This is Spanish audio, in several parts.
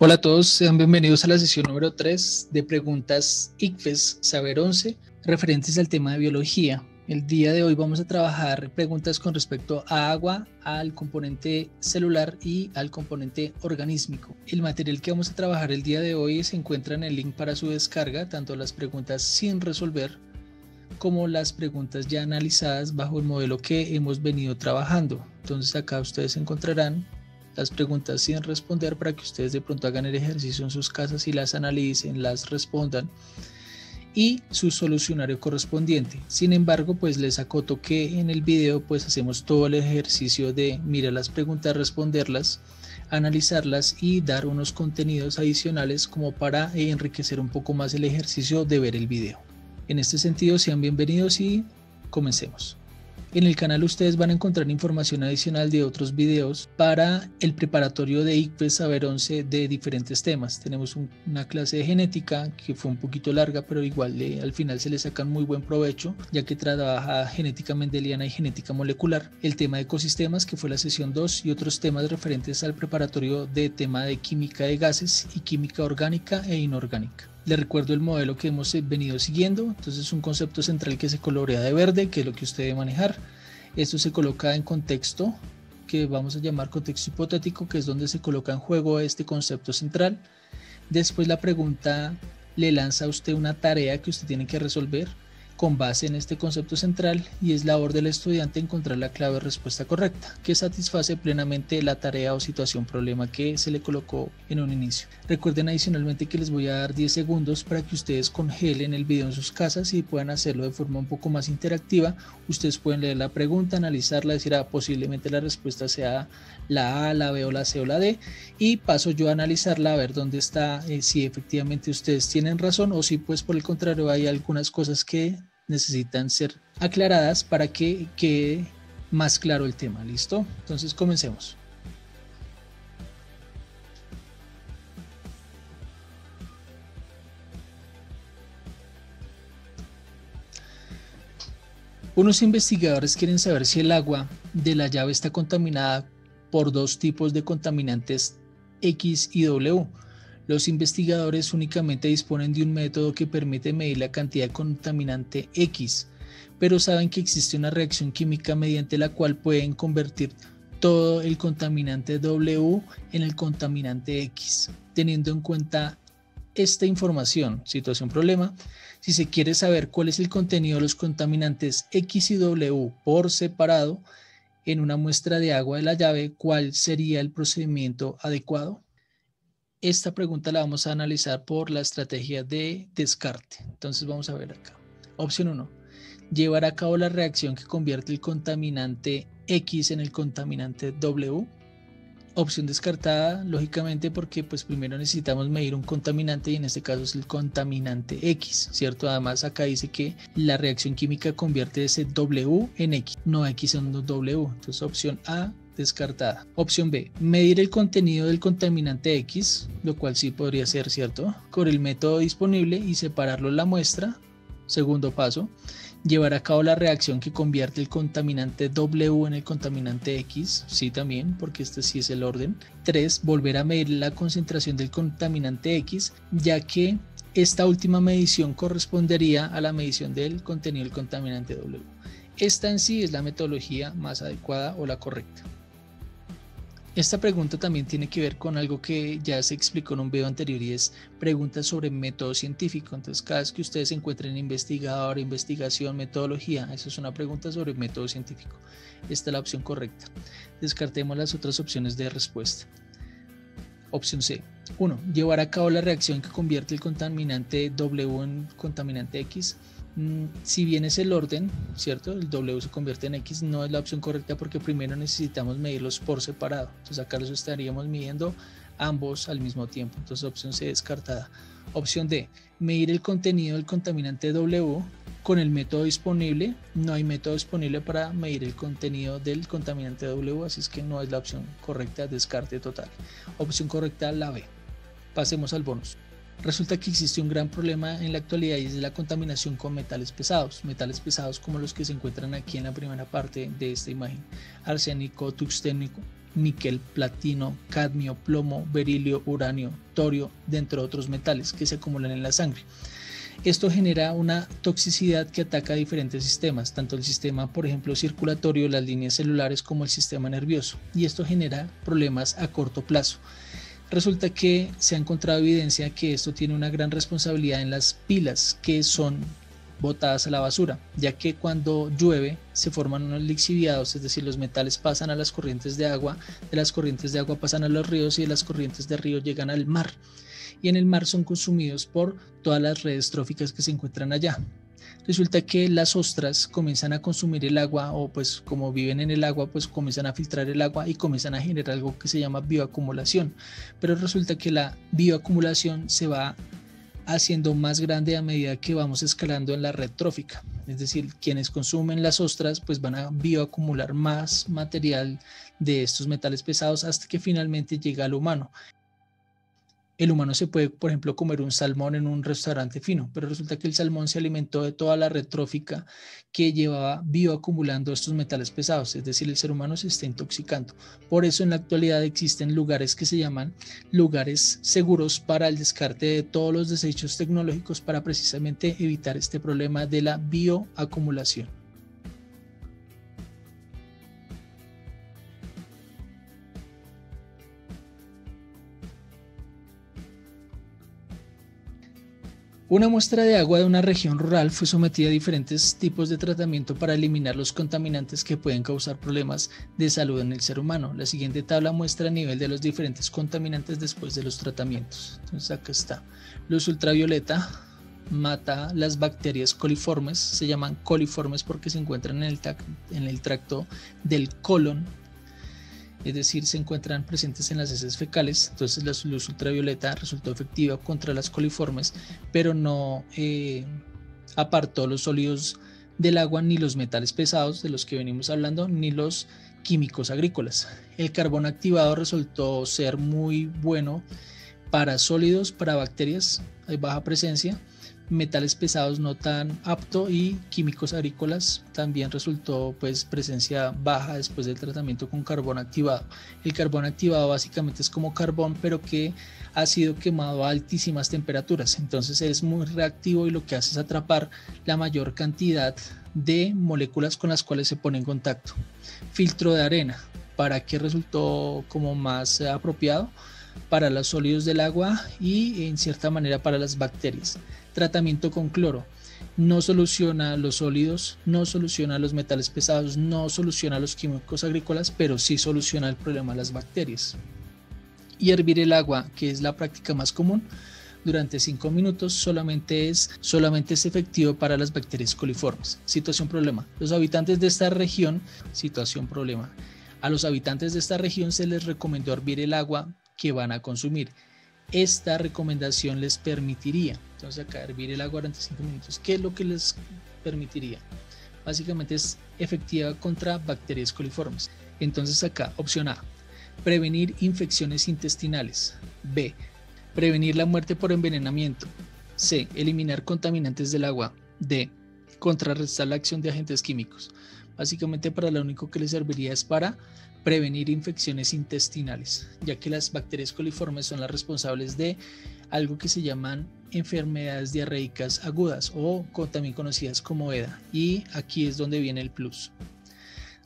Hola a todos, sean bienvenidos a la sesión número 3 de preguntas ICFES Saber 11 referentes al tema de biología. El día de hoy vamos a trabajar preguntas con respecto a agua, al componente celular y al componente organísmico. El material que vamos a trabajar el día de hoy se encuentra en el link para su descarga, tanto las preguntas sin resolver como las preguntas ya analizadas bajo el modelo que hemos venido trabajando. Entonces acá ustedes encontrarán las preguntas sin responder para que ustedes de pronto hagan el ejercicio en sus casas y las analicen, las respondan y su solucionario correspondiente. Sin embargo, pues les acoto que en el video pues hacemos todo el ejercicio de mirar las preguntas, responderlas, analizarlas y dar unos contenidos adicionales como para enriquecer un poco más el ejercicio de ver el video. En este sentido, sean bienvenidos y comencemos. En el canal ustedes van a encontrar información adicional de otros videos para el preparatorio de ICFES Saber 11 de diferentes temas. Tenemos una clase de genética que fue un poquito larga, pero igual al final se le sacan muy buen provecho, ya que trabaja genética mendeliana y genética molecular. El tema de ecosistemas, que fue la sesión 2, y otros temas referentes al preparatorio de tema de química de gases y química orgánica e inorgánica. Les recuerdo el modelo que hemos venido siguiendo. Entonces, un concepto central que se colorea de verde, que es lo que usted debe manejar. Esto se coloca en contexto, que vamos a llamar contexto hipotético, que es donde se coloca en juego este concepto central. Después la pregunta le lanza a usted una tarea que usted tiene que resolver con base en este concepto central, y es labor del estudiante encontrar la clave de respuesta correcta que satisface plenamente la tarea o situación problema que se le colocó en un inicio. Recuerden adicionalmente que les voy a dar 10 segundos para que ustedes congelen el video en sus casas y puedan hacerlo de forma un poco más interactiva. Ustedes pueden leer la pregunta, analizarla, decir posiblemente la respuesta sea la A, la B o la C o la D, y paso yo a analizarla a ver dónde está, si efectivamente ustedes tienen razón o si pues por el contrario hay algunas cosas que necesitan ser aclaradas para que quede más claro el tema. ¿Listo? Entonces comencemos. Unos investigadores quieren saber si el agua de la llave está contaminada por dos tipos de contaminantes X y W. Los investigadores únicamente disponen de un método que permite medir la cantidad de contaminante X, pero saben que existe una reacción química mediante la cual pueden convertir todo el contaminante W en el contaminante X. Teniendo en cuenta esta información, situación problema, si se quiere saber cuál es el contenido de los contaminantes X y W por separado en una muestra de agua de la llave, ¿cuál sería el procedimiento adecuado? Esta pregunta la vamos a analizar por la estrategia de descarte. Entonces vamos a ver acá. Opción 1. Llevar a cabo la reacción que convierte el contaminante X en el contaminante W. Opción descartada, lógicamente, porque pues primero necesitamos medir un contaminante y en este caso es el contaminante X, ¿cierto? Además acá dice que la reacción química convierte ese W en X, no X en W. Entonces opción A, descartada. Opción B, medir el contenido del contaminante X, lo cual sí podría ser, ¿cierto? Con el método disponible y separarlo en la muestra. Segundo paso, llevar a cabo la reacción que convierte el contaminante W en el contaminante X, sí también, porque este sí es el orden. 3. Volver a medir la concentración del contaminante X, ya que esta última medición correspondería a la medición del contenido del contaminante W. Esta en sí es la metodología más adecuada o la correcta. Esta pregunta también tiene que ver con algo que ya se explicó en un video anterior y es preguntas sobre método científico. Entonces, cada vez que ustedes se encuentren investigador, investigación, metodología, eso es una pregunta sobre método científico. Esta es la opción correcta. Descartemos las otras opciones de respuesta. Opción C. 1. Llevar a cabo la reacción que convierte el contaminante W en contaminante X. Si bien es el orden, ¿cierto? El W se convierte en X, no es la opción correcta porque primero necesitamos medirlos por separado. Entonces acá los estaríamos midiendo ambos al mismo tiempo. Entonces opción C descartada. Opción D, medir el contenido del contaminante W con el método disponible. No hay método disponible para medir el contenido del contaminante W, así es que no es la opción correcta, descarte total. Opción correcta, la B. Pasemos al bonus. Resulta que existe un gran problema en la actualidad y es la contaminación con metales pesados como los que se encuentran aquí en la primera parte de esta imagen: arsénico, tungsteno níquel, platino, cadmio, plomo, berilio, uranio, torio, entre otros metales que se acumulan en la sangre. Esto genera una toxicidad que ataca a diferentes sistemas, tanto el sistema, por ejemplo, circulatorio, las líneas celulares, como el sistema nervioso, y esto genera problemas a corto plazo. Resulta que se ha encontrado evidencia que esto tiene una gran responsabilidad en las pilas que son botadas a la basura, ya que cuando llueve se forman unos lixiviados, es decir, los metales pasan a las corrientes de agua, de las corrientes de agua pasan a los ríos y de las corrientes de río llegan al mar. Y en el mar son consumidos por todas las redes tróficas que se encuentran allá. Resulta que las ostras comienzan a consumir el agua, o pues como viven en el agua, pues comienzan a filtrar el agua y comienzan a generar algo que se llama bioacumulación. Pero resulta que la bioacumulación se va haciendo más grande a medida que vamos escalando en la red trófica. Es decir, quienes consumen las ostras pues van a bioacumular más material de estos metales pesados hasta que finalmente llega al humano. El humano se puede, por ejemplo, comer un salmón en un restaurante fino, pero resulta que el salmón se alimentó de toda la red trófica que llevaba bioacumulando estos metales pesados, es decir, el ser humano se está intoxicando. Por eso en la actualidad existen lugares que se llaman lugares seguros para el descarte de todos los desechos tecnológicos para precisamente evitar este problema de la bioacumulación. Una muestra de agua de una región rural fue sometida a diferentes tipos de tratamiento para eliminar los contaminantes que pueden causar problemas de salud en el ser humano. La siguiente tabla muestra el nivel de los diferentes contaminantes después de los tratamientos. Entonces acá está. Luz ultravioleta mata las bacterias coliformes, se llaman coliformes porque se encuentran en el tracto del colon. Es decir, se encuentran presentes en las heces fecales. Entonces la luz ultravioleta resultó efectiva contra las coliformes, pero no apartó los sólidos del agua, ni los metales pesados de los que venimos hablando, ni los químicos agrícolas. El carbón activado resultó ser muy bueno para sólidos, para bacterias, hay baja presencia, metales pesados no tan apto, y químicos agrícolas también resultó pues presencia baja después del tratamiento con carbón activado. El carbón activado básicamente es como carbón, pero que ha sido quemado a altísimas temperaturas, entonces es muy reactivo y lo que hace es atrapar la mayor cantidad de moléculas con las cuales se pone en contacto. Filtro de arena, ¿para qué resultó como más apropiado? Para los sólidos del agua y en cierta manera para las bacterias. Tratamiento con cloro no soluciona los sólidos, no soluciona los metales pesados, no soluciona los químicos agrícolas, pero sí soluciona el problema de las bacterias. Y hervir el agua, que es la práctica más común, durante 5 minutos solamente es efectivo para las bacterias coliformes. Situación problema. Los habitantes de esta región, situación problema. A los habitantes de esta región se les recomendó hervir el agua que van a consumir. Esta recomendación les permitiría, entonces acá, hervir el agua durante 5 minutos. ¿Qué es lo que les permitiría? Básicamente es efectiva contra bacterias coliformes. Entonces acá, opción A, prevenir infecciones intestinales. B, prevenir la muerte por envenenamiento. C, eliminar contaminantes del agua. D, contrarrestar la acción de agentes químicos. Básicamente para lo único que les serviría es para prevenir infecciones intestinales, ya que las bacterias coliformes son las responsables de algo que se llaman enfermedades diarreicas agudas o también conocidas como EDA, y aquí es donde viene el plus.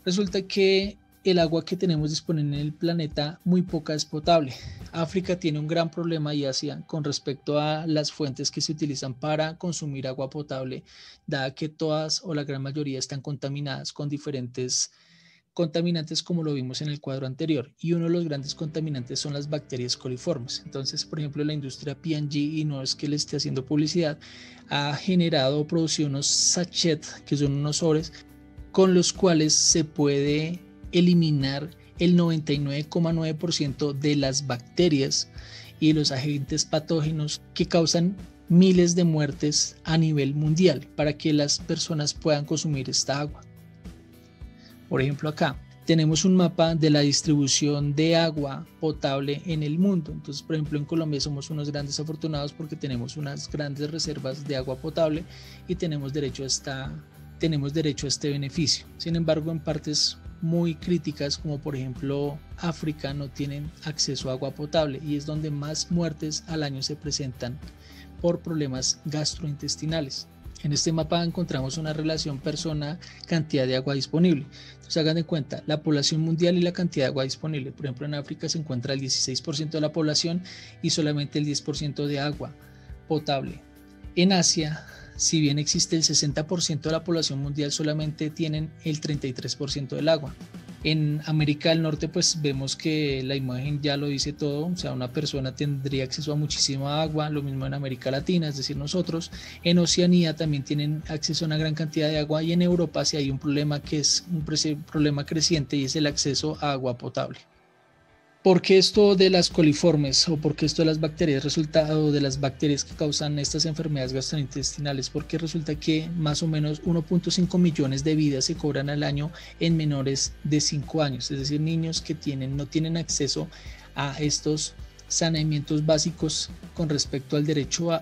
Resulta que el agua que tenemos disponible en el planeta, muy poca es potable. África tiene un gran problema, y Asia, con respecto a las fuentes que se utilizan para consumir agua potable, dada que todas o la gran mayoría están contaminadas con diferentes contaminantes, como lo vimos en el cuadro anterior, y uno de los grandes contaminantes son las bacterias coliformes. Entonces, por ejemplo, la industria P&G, y no es que le esté haciendo publicidad, ha generado o producido unos sachets, que son unos sobres, con los cuales se puede eliminar el 99,9% de las bacterias y los agentes patógenos que causan miles de muertes a nivel mundial, para que las personas puedan consumir esta agua. Por ejemplo, acá tenemos un mapa de la distribución de agua potable en el mundo. Entonces, por ejemplo, en Colombia somos unos grandes afortunados porque tenemos unas grandes reservas de agua potable y tenemos derecho a este beneficio. Sin embargo, en partes muy críticas, como por ejemplo África, no tienen acceso a agua potable y es donde más muertes al año se presentan por problemas gastrointestinales. En este mapa encontramos una relación persona-cantidad de agua disponible. Entonces hagan de cuenta la población mundial y la cantidad de agua disponible. Por ejemplo, en África se encuentra el 16% de la población y solamente el 10% de agua potable. En Asia, si bien existe el 60% de la población mundial, solamente tienen el 33% del agua. En América del Norte, pues vemos que la imagen ya lo dice todo, o sea, una persona tendría acceso a muchísima agua, lo mismo en América Latina, es decir, nosotros. En Oceanía también tienen acceso a una gran cantidad de agua y en Europa sí hay un problema que es un problema creciente y es el acceso a agua potable. ¿Por qué esto de las coliformes o por qué esto de las bacterias resultado de las bacterias que causan estas enfermedades gastrointestinales? Porque resulta que más o menos 1.5 millones de vidas se cobran al año en menores de 5 años, es decir, niños que no tienen acceso a estos saneamientos básicos con respecto al derecho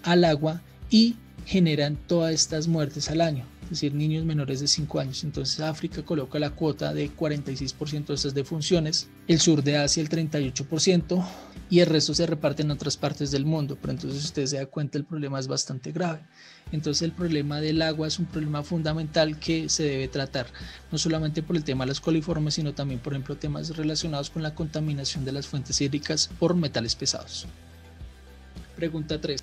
al agua y generan todas estas muertes al año. Es decir, niños menores de 5 años. Entonces África coloca la cuota de 46% de estas defunciones, el sur de Asia el 38% y el resto se reparte en otras partes del mundo. Pero entonces si usted se da cuenta, el problema es bastante grave. Entonces el problema del agua es un problema fundamental que se debe tratar, no solamente por el tema de las coliformes, sino también, por ejemplo, temas relacionados con la contaminación de las fuentes hídricas por metales pesados. Pregunta 3.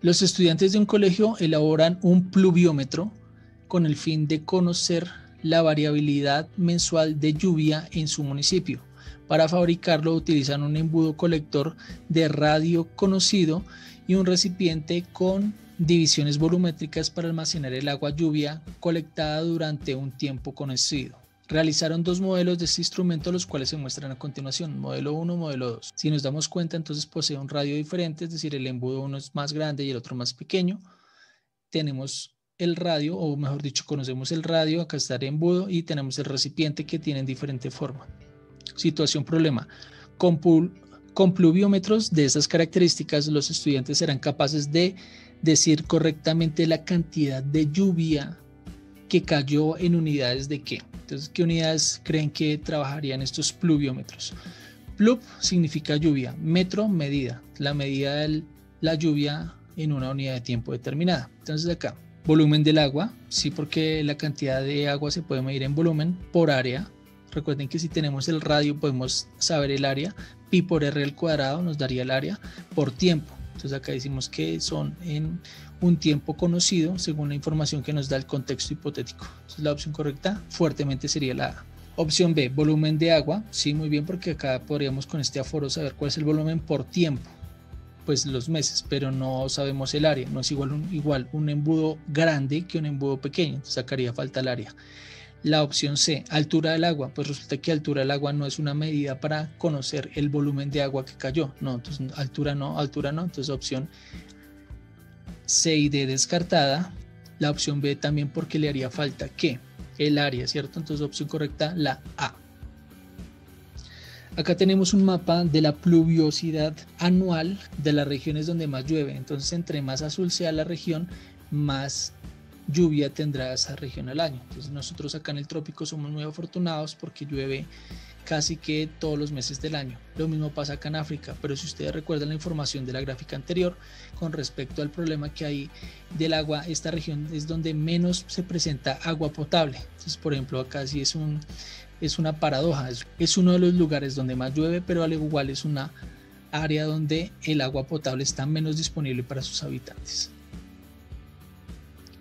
Los estudiantes de un colegio elaboran un pluviómetro con el fin de conocer la variabilidad mensual de lluvia en su municipio. Para fabricarlo utilizan un embudo colector de radio conocido y un recipiente con divisiones volumétricas para almacenar el agua lluvia colectada durante un tiempo conocido. Realizaron 2 modelos de este instrumento, los cuales se muestran a continuación, modelo 1, modelo 2. Si nos damos cuenta, entonces posee un radio diferente, es decir, el embudo uno es más grande y el otro más pequeño. Tenemos el radio, o mejor dicho, conocemos el radio, acá está el embudo, y tenemos el recipiente que tiene diferente forma. Situación, problema. Con pluviómetros de esas características, los estudiantes serán capaces de decir correctamente la cantidad de lluvia que cayó en unidades de qué. Entonces, ¿qué unidades creen que trabajarían estos pluviómetros? Pluvio significa lluvia, metro, medida, la medida de la lluvia en una unidad de tiempo determinada. Entonces acá, volumen del agua, sí, porque la cantidad de agua se puede medir en volumen por área. Recuerden que si tenemos el radio podemos saber el área, pi por r al cuadrado nos daría el área por tiempo. Entonces acá decimos que son en un tiempo conocido según la información que nos da el contexto hipotético. Entonces la opción correcta fuertemente sería la A. Opción B, volumen de agua. Sí, muy bien, porque acá podríamos con este aforo saber cuál es el volumen por tiempo, pues los meses, pero no sabemos el área. No es igual un embudo grande que un embudo pequeño, entonces sacaría falta el área. La opción C, altura del agua. Pues resulta que altura del agua no es una medida para conocer el volumen de agua que cayó. No, entonces altura no. Entonces opción C y D descartada. La opción B también porque le haría falta ¿qué? El área, ¿cierto? Entonces opción correcta, la A. Acá tenemos un mapa de la pluviosidad anual de las regiones donde más llueve. Entonces entre más azul sea la región, más lluvia tendrá esa región al año. Entonces nosotros acá en el trópico somos muy afortunados porque llueve casi que todos los meses del año. Lo mismo pasa acá en África, pero si ustedes recuerdan la información de la gráfica anterior con respecto al problema que hay del agua, esta región es donde menos se presenta agua potable. Entonces, por ejemplo, acá sí es una paradoja, es uno de los lugares donde más llueve, pero al igual es una área donde el agua potable está menos disponible para sus habitantes.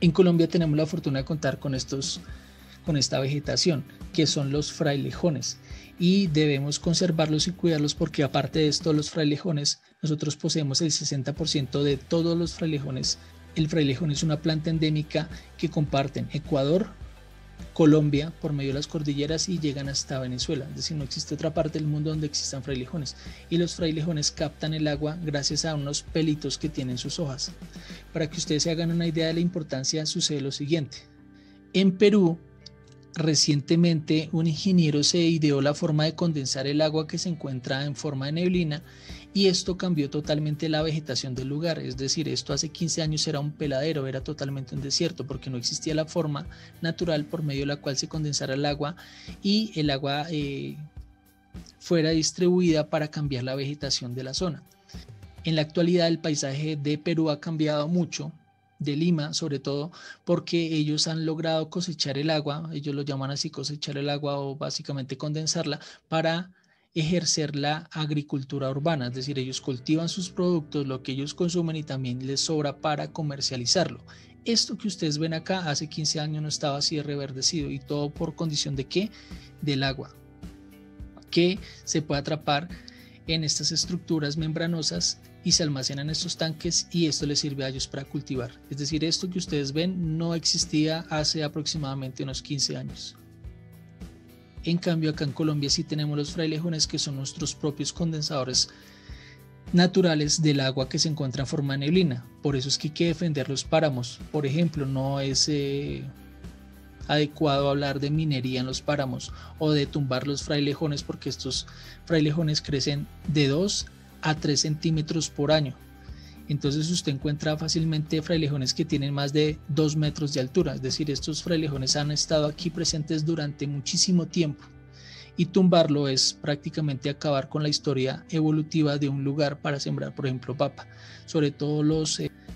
En Colombia tenemos la fortuna de contar con esta vegetación, que son los frailejones, y debemos conservarlos y cuidarlos porque aparte de esto, los frailejones, nosotros poseemos el 60% de todos los frailejones. El frailejón es una planta endémica que comparten Ecuador, Colombia por medio de las cordilleras y llegan hasta Venezuela, es decir, no existe otra parte del mundo donde existan frailejones, y los frailejones captan el agua gracias a unos pelitos que tienen sus hojas. Para que ustedes se hagan una idea de la importancia, sucede lo siguiente: en Perú recientemente un ingeniero se ideó la forma de condensar el agua que se encuentra en forma de neblina y esto cambió totalmente la vegetación del lugar. Es decir, esto hace 15 años era un peladero, era totalmente un desierto porque no existía la forma natural por medio de la cual se condensara el agua y el agua fuera distribuida para cambiar la vegetación de la zona. En la actualidad el paisaje de Perú ha cambiado mucho, de Lima sobre todo, porque ellos han logrado cosechar el agua, ellos lo llaman así, cosechar el agua o básicamente condensarla para ejercer la agricultura urbana, es decir, ellos cultivan sus productos, lo que ellos consumen y también les sobra para comercializarlo. Esto que ustedes ven acá hace 15 años no estaba así reverdecido y todo por condición de ¿qué? Del agua, que se puede atrapar en estas estructuras membranosas y se almacenan en estos tanques y esto les sirve a ellos para cultivar. Es decir, esto que ustedes ven no existía hace aproximadamente unos 15 años. En cambio, acá en Colombia sí tenemos los frailejones, que son nuestros propios condensadores naturales del agua que se encuentra en forma de neblina. Por eso es que hay que defender los páramos. Por ejemplo, no es adecuado hablar de minería en los páramos o de tumbar los frailejones porque estos frailejones crecen de 2 a 3 centímetros por año. Entonces usted encuentra fácilmente frailejones que tienen más de 2 metros de altura, es decir, estos frailejones han estado aquí presentes durante muchísimo tiempo y tumbarlo es prácticamente acabar con la historia evolutiva de un lugar para sembrar, por ejemplo, papa. Sobre todo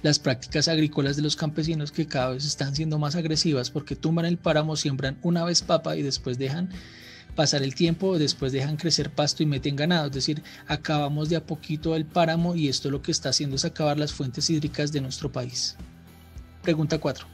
las prácticas agrícolas de los campesinos que cada vez están siendo más agresivas porque tumban el páramo, siembran una vez papa y después dejan pasar el tiempo, después dejan crecer pasto y meten ganado, es decir, acabamos de a poquito el páramo y esto lo que está haciendo es acabar las fuentes hídricas de nuestro país. Pregunta 4.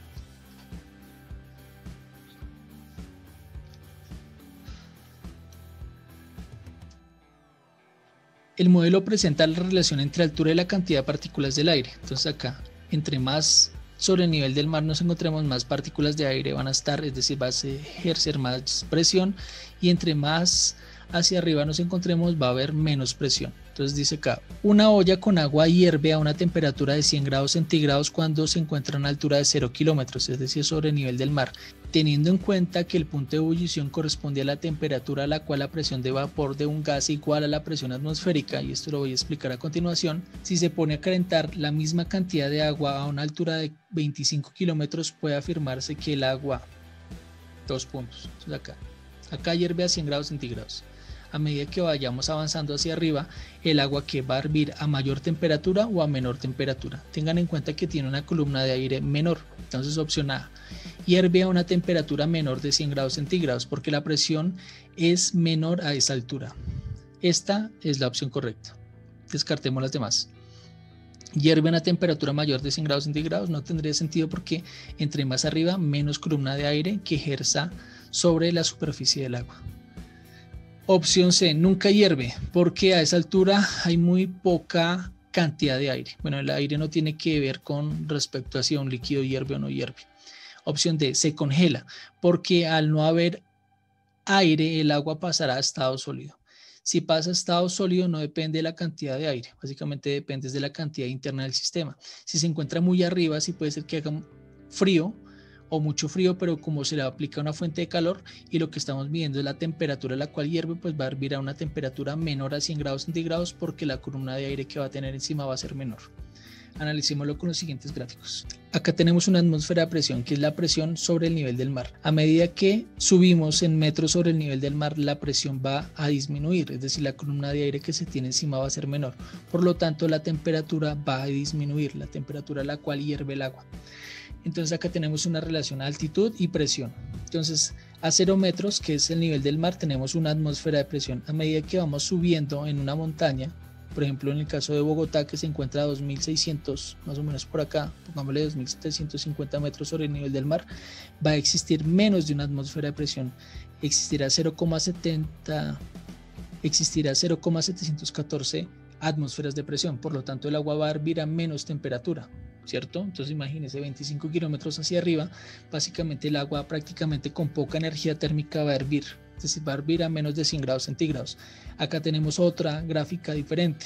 El modelo presenta la relación entre altura y la cantidad de partículas del aire. Entonces acá, entre más sobre el nivel del mar nos encontremos, más partículas de aire van a estar, es decir, va a ejercer más presión y entre más hacia arriba nos encontremos va a haber menos presión. Entonces dice acá, una olla con agua hierve a una temperatura de 100 grados centígrados cuando se encuentra a una altura de 0 kilómetros, es decir, sobre el nivel del mar, teniendo en cuenta que el punto de ebullición corresponde a la temperatura a la cual la presión de vapor de un gas igual a la presión atmosférica, y esto lo voy a explicar a continuación. Si se pone a calentar la misma cantidad de agua a una altura de 25 kilómetros, puede afirmarse que el agua, dos puntos, entonces acá hierve a 100 grados centígrados. A medida que vayamos avanzando hacia arriba, el agua que va a hervir a mayor temperatura o a menor temperatura. Tengan en cuenta que tiene una columna de aire menor. Entonces, opción A, hierve a una temperatura menor de 100 grados centígrados porque la presión es menor a esa altura. Esta es la opción correcta. Descartemos las demás. Hierve a una temperatura mayor de 100 grados centígrados no tendría sentido porque entre más arriba, menos columna de aire que ejerza sobre la superficie del agua. Opción C, nunca hierve, porque a esa altura hay muy poca cantidad de aire. Bueno, el aire no tiene que ver con respecto a si un líquido hierve o no hierve. Opción D, se congela, porque al no haber aire, el agua pasará a estado sólido. Si pasa a estado sólido, no depende de la cantidad de aire, básicamente depende de la cantidad interna del sistema. Si se encuentra muy arriba, sí puede ser que haga frío, o mucho frío, pero como se le aplica una fuente de calor y lo que estamos midiendo es la temperatura a la cual hierve, pues va a hervir a una temperatura menor a 100 grados centígrados porque la columna de aire que va a tener encima va a ser menor. Analicémoslo con los siguientes gráficos. Acá tenemos una atmósfera de presión, que es la presión sobre el nivel del mar. A medida que subimos en metros sobre el nivel del mar, la presión va a disminuir, es decir, la columna de aire que se tiene encima va a ser menor. Por lo tanto, la temperatura va a disminuir, la temperatura a la cual hierve el agua. Entonces acá tenemos una relación altitud y presión. Entonces a 0 metros, que es el nivel del mar, tenemos una atmósfera de presión. A medida que vamos subiendo en una montaña, por ejemplo en el caso de Bogotá, que se encuentra a 2600, más o menos por acá, pongámosle 2750 metros sobre el nivel del mar, va a existir menos de una atmósfera de presión. Existirá 0,714 atmósferas de presión, por lo tanto el agua va a hervir a menos temperatura, ¿cierto? Entonces imagínense 25 kilómetros hacia arriba, básicamente el agua prácticamente con poca energía térmica va a hervir, es decir, va a hervir a menos de 100 grados centígrados. Acá tenemos otra gráfica diferente,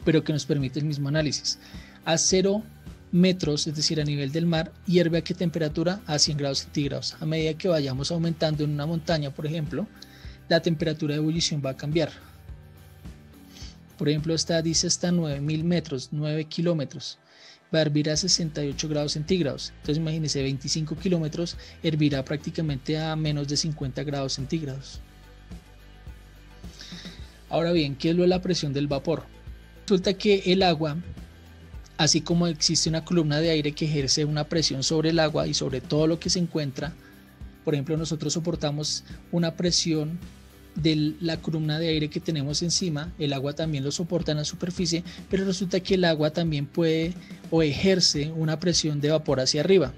pero que nos permite el mismo análisis. A 0 metros, es decir, a nivel del mar, hierve a qué temperatura? A 100 grados centígrados. A medida que vayamos aumentando en una montaña, por ejemplo, la temperatura de ebullición va a cambiar. Por ejemplo, esta dice hasta 9000 metros, 9 kilómetros. Va a hervir a 68 grados centígrados. Entonces imagínense, 25 kilómetros hervirá prácticamente a menos de 50 grados centígrados. Ahora bien, ¿qué es lo de la presión del vapor? Resulta que el agua, así como existe una columna de aire que ejerce una presión sobre el agua y sobre todo lo que se encuentra, por ejemplo, nosotros soportamos una presión de la columna de aire que tenemos encima, el agua también lo soporta en la superficie, pero resulta que el agua también puede o ejerce una presión de vapor hacia arriba,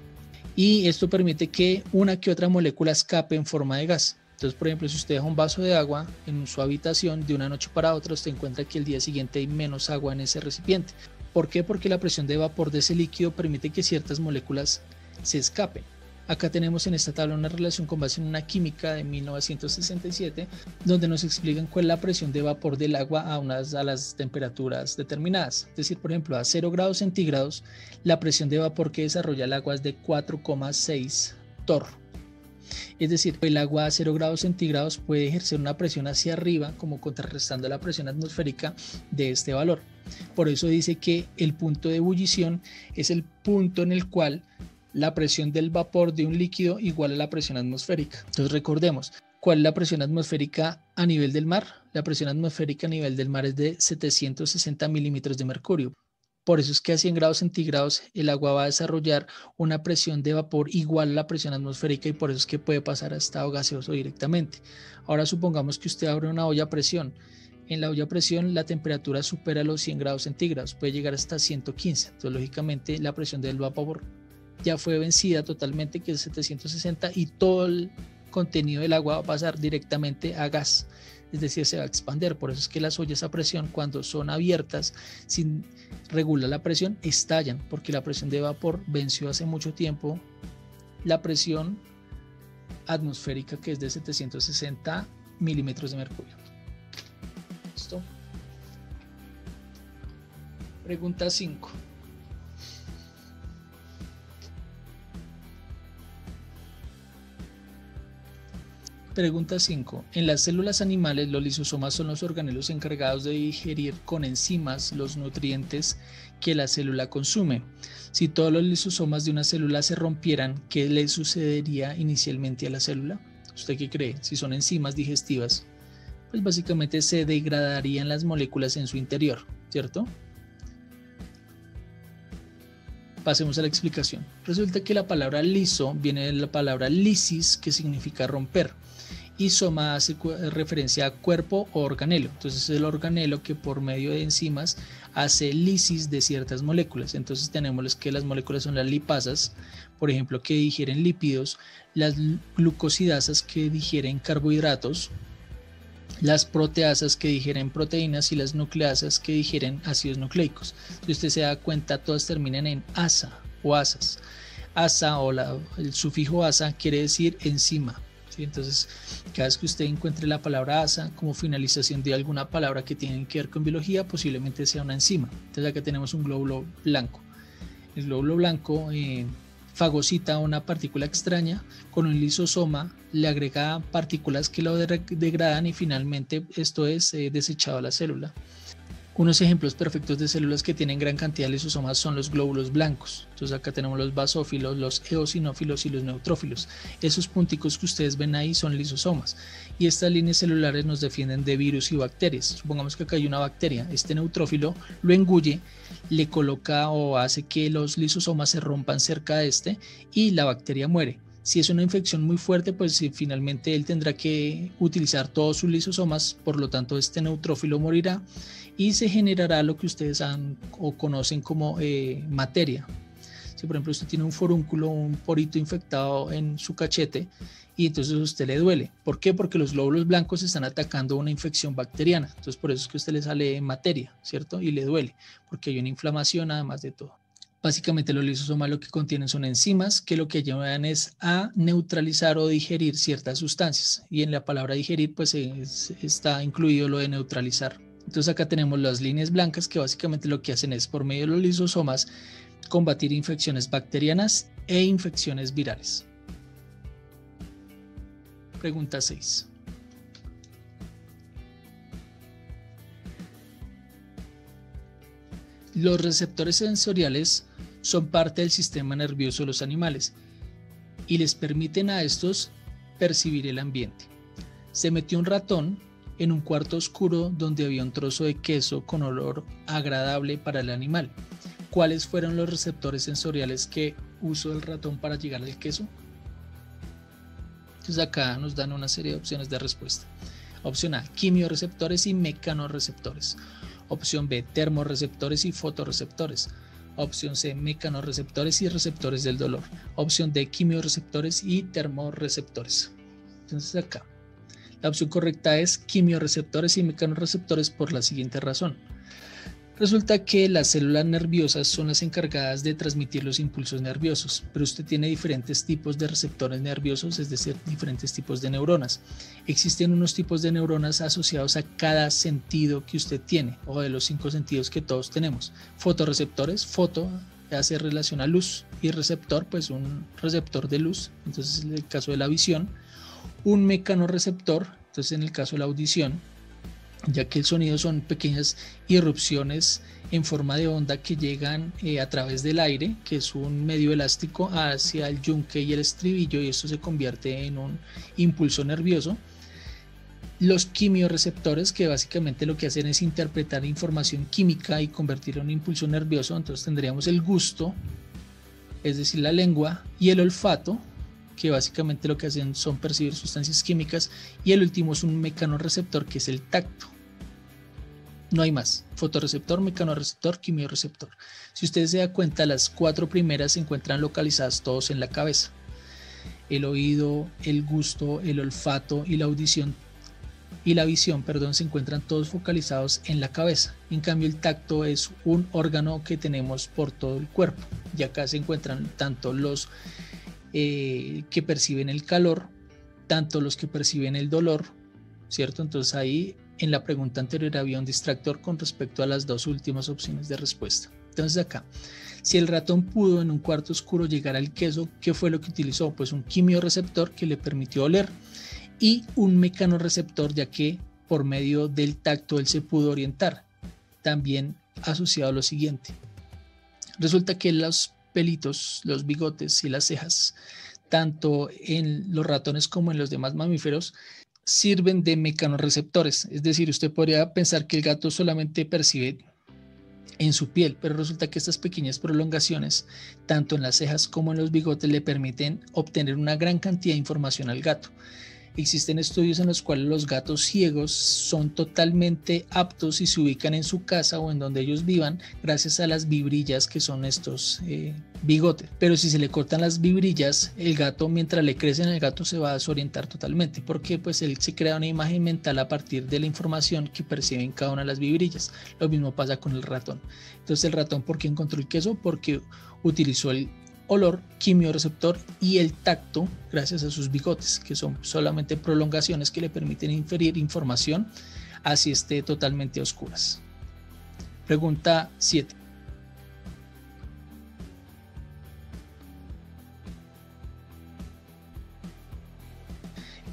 y esto permite que una que otra molécula escape en forma de gas. Entonces, por ejemplo, si usted deja un vaso de agua en su habitación de una noche para otra, usted encuentra que el día siguiente hay menos agua en ese recipiente. ¿Por qué? Porque la presión de vapor de ese líquido permite que ciertas moléculas se escapen. Acá tenemos en esta tabla una relación con base en una química de 1967, donde nos explican cuál es la presión de vapor del agua a las temperaturas determinadas. Es decir, por ejemplo, a 0 grados centígrados, la presión de vapor que desarrolla el agua es de 4,6 torr. Es decir, el agua a 0 grados centígrados puede ejercer una presión hacia arriba, como contrarrestando la presión atmosférica de este valor. Por eso dice que el punto de ebullición es el punto en el cual la presión del vapor de un líquido igual a la presión atmosférica. Entonces recordemos, ¿cuál es la presión atmosférica a nivel del mar? La presión atmosférica a nivel del mar es de 760 milímetros de mercurio. Por eso es que a 100 grados centígrados el agua va a desarrollar una presión de vapor igual a la presión atmosférica, y por eso es que puede pasar a estado gaseoso directamente. Ahora supongamos que usted abre una olla a presión. En la olla a presión la temperatura supera los 100 grados centígrados, puede llegar hasta 115. Entonces lógicamente la presión del vapor ya fue vencida totalmente, que es 760, y todo el contenido del agua va a pasar directamente a gas, es decir, se va a expandir. Por eso es que las ollas a presión, cuando son abiertas sin regular la presión, estallan, porque la presión de vapor venció hace mucho tiempo la presión atmosférica, que es de 760 milímetros de mercurio. ¿Listo? Pregunta 5. Pregunta 5. En las células animales, los lisosomas son los organelos encargados de digerir con enzimas los nutrientes que la célula consume. Si todos los lisosomas de una célula se rompieran, ¿qué le sucedería inicialmente a la célula? ¿Usted qué cree? Si son enzimas digestivas, pues básicamente se degradarían las moléculas en su interior, ¿cierto? Pasemos a la explicación. Resulta que la palabra liso viene de la palabra lisis, que significa romper, y soma hace referencia a cuerpo o organelo. Entonces es el organelo que por medio de enzimas hace lisis de ciertas moléculas. Entonces tenemos que las moléculas son las lipasas, por ejemplo, que digieren lípidos, las glucosidasas que digieren carbohidratos, las proteasas que digieren proteínas, y las nucleasas que digieren ácidos nucleicos. Si usted se da cuenta, todas terminan en asa o asas. Asa o el sufijo asa quiere decir enzima. ¿Sí? Entonces, cada vez que usted encuentre la palabra asa como finalización de alguna palabra que tiene que ver con biología, posiblemente sea una enzima. Entonces acá tenemos un glóbulo blanco. El glóbulo blanco fagocita una partícula extraña, con un lisosoma le agrega partículas que lo degradan, y finalmente esto es desechado a la célula. Unos ejemplos perfectos de células que tienen gran cantidad de lisosomas son los glóbulos blancos. Entonces acá tenemos los basófilos, los eosinófilos y los neutrófilos. Esos punticos que ustedes ven ahí son lisosomas, y estas líneas celulares nos defienden de virus y bacterias. Supongamos que acá hay una bacteria, este neutrófilo lo engulle, le coloca o hace que los lisosomas se rompan cerca de este, y la bacteria muere. Si es una infección muy fuerte, pues finalmente él tendrá que utilizar todos sus lisosomas, por lo tanto este neutrófilo morirá y se generará lo que ustedes han o conocen como materia. Si por ejemplo usted tiene un forúnculo, un porito infectado en su cachete, y entonces a usted le duele. ¿Por qué? Porque los glóbulos blancos están atacando una infección bacteriana. Entonces por eso es que a usted le sale materia, ¿cierto? Y le duele, porque hay una inflamación además de todo. Básicamente los lisosomas lo que contienen son enzimas que lo que llevan es a neutralizar o digerir ciertas sustancias, y en la palabra digerir pues está incluido lo de neutralizar. Entonces acá tenemos las líneas blancas, que básicamente lo que hacen es, por medio de los lisosomas, combatir infecciones bacterianas e infecciones virales. Pregunta 6. Los receptores sensoriales son parte del sistema nervioso de los animales y les permiten a estos percibir el ambiente. Se metió un ratón en un cuarto oscuro donde había un trozo de queso con olor agradable para el animal. ¿Cuáles fueron los receptores sensoriales que usó el ratón para llegar al queso? Entonces acá nos dan una serie de opciones de respuesta. Opción A, quimioreceptores y mecanorreceptores. Opción B, termorreceptores y fotorreceptores. Opción C, mecanorreceptores y receptores del dolor. Opción D, quimioreceptores y termorreceptores. Entonces acá, la opción correcta es quimioreceptores y mecanorreceptores por la siguiente razón. Resulta que las células nerviosas son las encargadas de transmitir los impulsos nerviosos, pero usted tiene diferentes tipos de receptores nerviosos, es decir, diferentes tipos de neuronas. Existen unos tipos de neuronas asociados a cada sentido que usted tiene, o de los 5 sentidos que todos tenemos. Fotorreceptores, foto hace relación a luz, y receptor, pues un receptor de luz, entonces en el caso de la visión. Un mecanorreceptor, entonces en el caso de la audición, ya que el sonido son pequeñas irrupciones en forma de onda que llegan a través del aire, que es un medio elástico, hacia el yunque y el estribillo, y esto se convierte en un impulso nervioso. Los quimioreceptores, que básicamente lo que hacen es interpretar información química y convertirla en un impulso nervioso. Entonces tendríamos el gusto, es decir, la lengua, y el olfato, que básicamente lo que hacen son percibir sustancias químicas, y el último es un mecanorreceptor, que es el tacto. No hay más: fotorreceptor, mecanorreceptor, quimioreceptor. Si usted se da cuenta, las 4 primeras se encuentran localizadas todos en la cabeza. El oído, el gusto, el olfato y la audición y la visión, se encuentran todos focalizados en la cabeza. En cambio, el tacto es un órgano que tenemos por todo el cuerpo, y acá se encuentran tanto los que perciben el calor, tanto los que perciben el dolor, ¿cierto? Entonces ahí en la pregunta anterior había un distractor con respecto a las 2 últimas opciones de respuesta. Entonces acá, si el ratón pudo en un cuarto oscuro llegar al queso, ¿qué fue lo que utilizó? Pues un quimioreceptor que le permitió oler, y un mecanorreceptor, ya que por medio del tacto él se pudo orientar. También asociado a lo siguiente: resulta que los pelitos, los bigotes y las cejas, tanto en los ratones como en los demás mamíferos, sirven de mecanorreceptores. Es decir, usted podría pensar que el gato solamente percibe en su piel, pero resulta que estas pequeñas prolongaciones, tanto en las cejas como en los bigotes, le permiten obtener una gran cantidad de información al gato. Existen estudios en los cuales los gatos ciegos son totalmente aptos y se ubican en su casa o en donde ellos vivan gracias a las vibrillas que son estos bigotes. Pero si se le cortan las vibrillas, el gato, mientras le crecen, el gato se va a desorientar totalmente, porque pues él se crea una imagen mental a partir de la información que percibe en cada una de las vibrillas. Lo mismo pasa con el ratón. Entonces el ratón, ¿por qué encontró el queso? Porque utilizó el olor, quimioreceptor y el tacto gracias a sus bigotes, que son solamente prolongaciones que le permiten inferir información así esté totalmente a oscuras. Pregunta 7.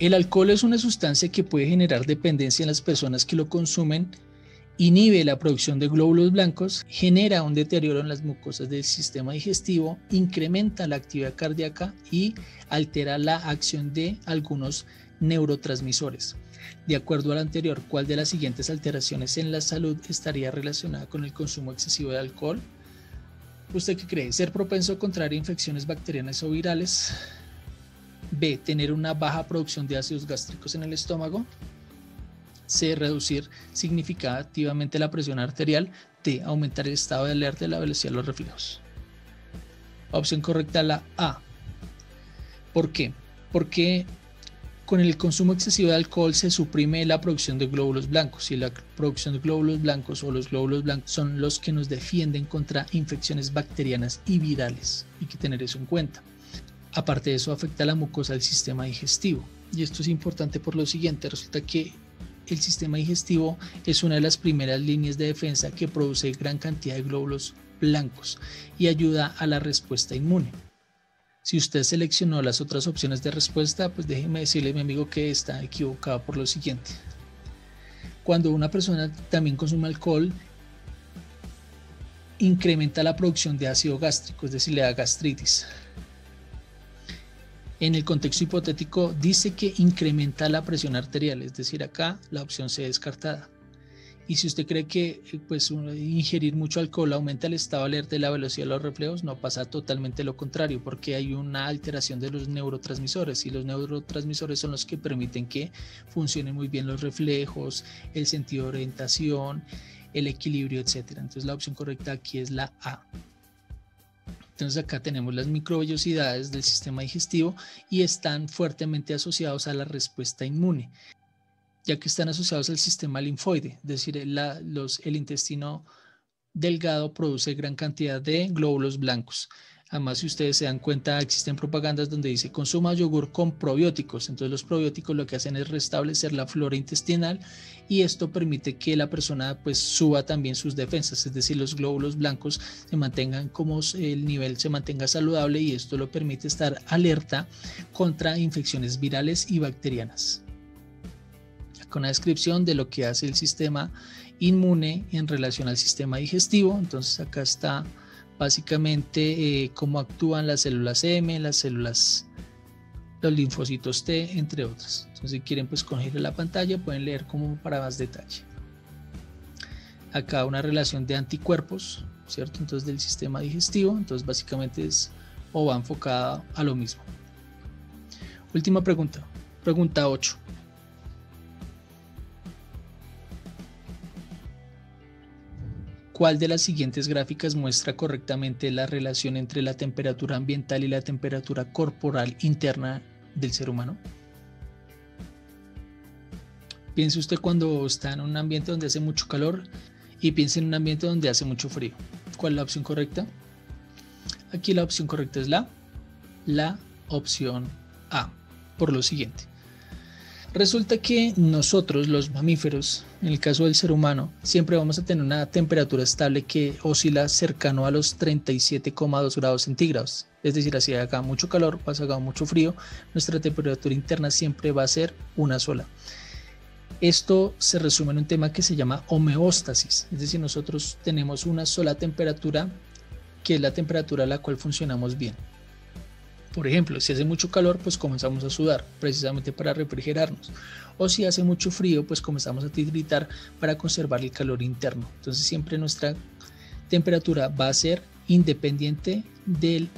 El alcohol es una sustancia que puede generar dependencia en las personas que lo consumen, inhibe la producción de glóbulos blancos, genera un deterioro en las mucosas del sistema digestivo, incrementa la actividad cardíaca y altera la acción de algunos neurotransmisores. De acuerdo al anterior, ¿cuál de las siguientes alteraciones en la salud estaría relacionada con el consumo excesivo de alcohol? ¿Usted qué cree? ¿Ser propenso a contraer infecciones bacterianas o virales? B, tener una baja producción de ácidos gástricos en el estómago. C, reducir significativamente la presión arterial. D, aumentar el estado de alerta y la velocidad de los reflejos. Opción correcta, la A. ¿Por qué? Porque con el consumo excesivo de alcohol se suprime la producción de glóbulos blancos, y la producción de glóbulos blancos o los glóbulos blancos son los que nos defienden contra infecciones bacterianas y virales. Hay que tener eso en cuenta. Aparte de eso, afecta a la mucosa del sistema digestivo, y esto es importante por lo siguiente: resulta que el sistema digestivo es una de las primeras líneas de defensa que produce gran cantidad de glóbulos blancos y ayuda a la respuesta inmune. Si usted seleccionó las otras opciones de respuesta, pues déjeme decirle, mi amigo, que está equivocado por lo siguiente. Cuando una persona también consume alcohol, incrementa la producción de ácido gástrico, es decir, le da gastritis. En el contexto hipotético dice que incrementa la presión arterial, es decir, acá la opción C descartada. Y si usted cree que pues, ingerir mucho alcohol aumenta el estado de alerta y la velocidad de los reflejos, no, pasa totalmente lo contrario, porque hay una alteración de los neurotransmisores, y los neurotransmisores son los que permiten que funcionen muy bien los reflejos, el sentido de orientación, el equilibrio, etc. Entonces la opción correcta aquí es la A. Entonces acá tenemos las microvellosidades del sistema digestivo y están fuertemente asociados a la respuesta inmune, ya que están asociados al sistema linfoide, es decir, el intestino delgado produce gran cantidad de glóbulos blancos. Además, si ustedes se dan cuenta, existen propagandas donde dice consuma yogur con probióticos. Entonces los probióticos lo que hacen es restablecer la flora intestinal y esto permite que la persona pues suba también sus defensas, es decir, los glóbulos blancos se mantengan como el nivel se mantenga saludable, y esto lo permite estar alerta contra infecciones virales y bacterianas. Con una descripción de lo que hace el sistema inmune en relación al sistema digestivo. Entonces acá está básicamente cómo actúan las células M, los linfocitos T, entre otras. Entonces si quieren pues coger la pantalla pueden leer como para más detalle. Acá una relación de anticuerpos, ¿cierto? Entonces del sistema digestivo, entonces básicamente es o va enfocada a lo mismo. Última pregunta, pregunta 8. ¿Cuál de las siguientes gráficas muestra correctamente la relación entre la temperatura ambiental y la temperatura corporal interna del ser humano? Piense usted cuando está en un ambiente donde hace mucho calor y piense en un ambiente donde hace mucho frío. ¿Cuál es la opción correcta? Aquí la opción correcta es la opción A, por lo siguiente. Resulta que nosotros, los mamíferos, en el caso del ser humano, siempre vamos a tener una temperatura estable que oscila cercano a los 37,2 grados centígrados. Es decir, si haga mucho calor o haga mucho frío, nuestra temperatura interna siempre va a ser una sola. Esto se resume en un tema que se llama homeostasis. Es decir, nosotros tenemos una sola temperatura, que es la temperatura a la cual funcionamos bien. Por ejemplo, si hace mucho calor, pues comenzamos a sudar, precisamente para refrigerarnos. O si hace mucho frío, pues comenzamos a tiritar para conservar el calor interno. Entonces siempre nuestra temperatura va a ser independiente del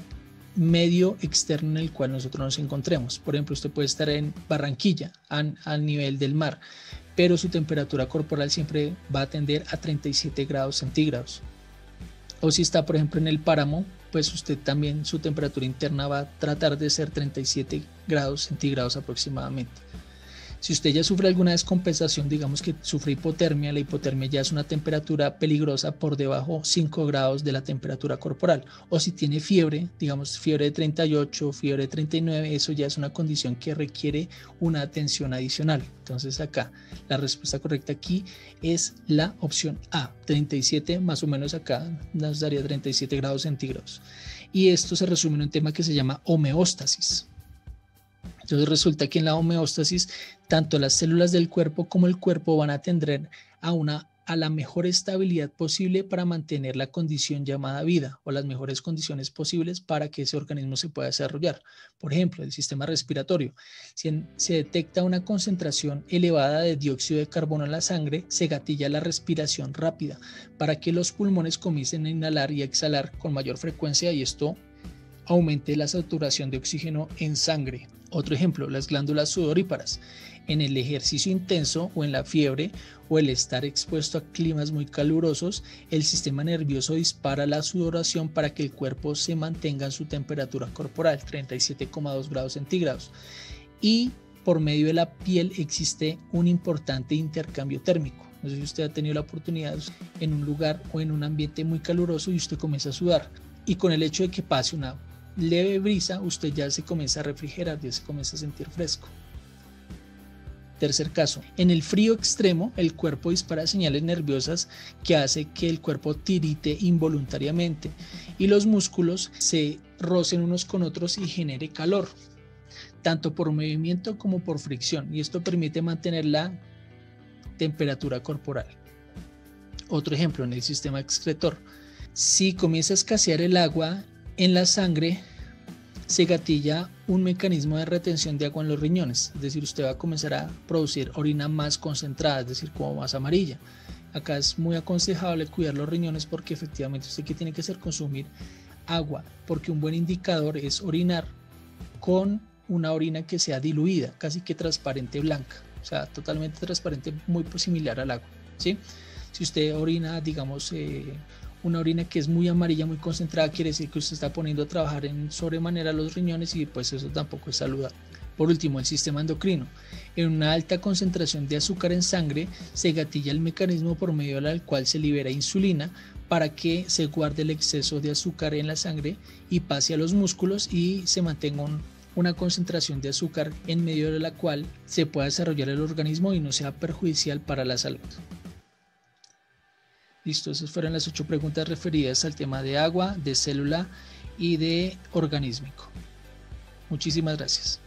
medio externo en el cual nosotros nos encontremos. Por ejemplo, usted puede estar en Barranquilla, al nivel del mar, pero su temperatura corporal siempre va a tender a 37 grados centígrados. O si está, por ejemplo, en el páramo, pues usted también, su temperatura interna va a tratar de ser 37 grados centígrados aproximadamente. Si usted ya sufre alguna descompensación, digamos que sufre hipotermia, la hipotermia ya es una temperatura peligrosa por debajo 5 grados de la temperatura corporal. O si tiene fiebre, digamos fiebre de 38, fiebre de 39, eso ya es una condición que requiere una atención adicional. Entonces acá, la respuesta correcta aquí es la opción A, 37, más o menos acá nos daría 37 grados centígrados. Y esto se resume en un tema que se llama homeostasis. Entonces resulta que en la homeostasis tanto las células del cuerpo como el cuerpo van a tender a la mejor estabilidad posible para mantener la condición llamada vida, o las mejores condiciones posibles para que ese organismo se pueda desarrollar. Por ejemplo, el sistema respiratorio. Si se detecta una concentración elevada de dióxido de carbono en la sangre, se gatilla la respiración rápida para que los pulmones comiencen a inhalar y a exhalar con mayor frecuencia, y esto aumente la saturación de oxígeno en sangre. Otro ejemplo, las glándulas sudoríparas. En el ejercicio intenso o en la fiebre o el estar expuesto a climas muy calurosos, el sistema nervioso dispara la sudoración para que el cuerpo se mantenga en su temperatura corporal, 37,2 grados centígrados. Y por medio de la piel existe un importante intercambio térmico. No sé si usted ha tenido la oportunidad en un lugar o en un ambiente muy caluroso y usted comienza a sudar. Y con el hecho de que pase una leve brisa, usted ya se comienza a refrigerar, ya se comienza a sentir fresco. Tercer caso, en el frío extremo, el cuerpo dispara señales nerviosas que hace que el cuerpo tirite involuntariamente y los músculos se rocen unos con otros y genere calor, tanto por movimiento como por fricción, y esto permite mantener la temperatura corporal. Otro ejemplo, en el sistema excretor. Si comienza a escasear el agua en la sangre, se gatilla un mecanismo de retención de agua en los riñones, es decir, usted va a comenzar a producir orina más concentrada, es decir, como más amarilla. Acá es muy aconsejable cuidar los riñones porque efectivamente usted que tiene que hacer consumir agua, porque un buen indicador es orinar con una orina que sea diluida, casi que transparente blanca, o sea, totalmente transparente, muy similar al agua, ¿sí? Si usted orina, digamos, una orina que es muy amarilla, muy concentrada, quiere decir que usted está poniendo a trabajar en sobremanera los riñones y pues eso tampoco es saludable. Por último, el sistema endocrino. En una alta concentración de azúcar en sangre se gatilla el mecanismo por medio del cual se libera insulina para que se guarde el exceso de azúcar en la sangre y pase a los músculos y se mantenga una concentración de azúcar en medio de la cual se pueda desarrollar el organismo y no sea perjudicial para la salud. Listo, esas fueron las 8 preguntas referidas al tema de agua, de célula y de organísmico. Muchísimas gracias.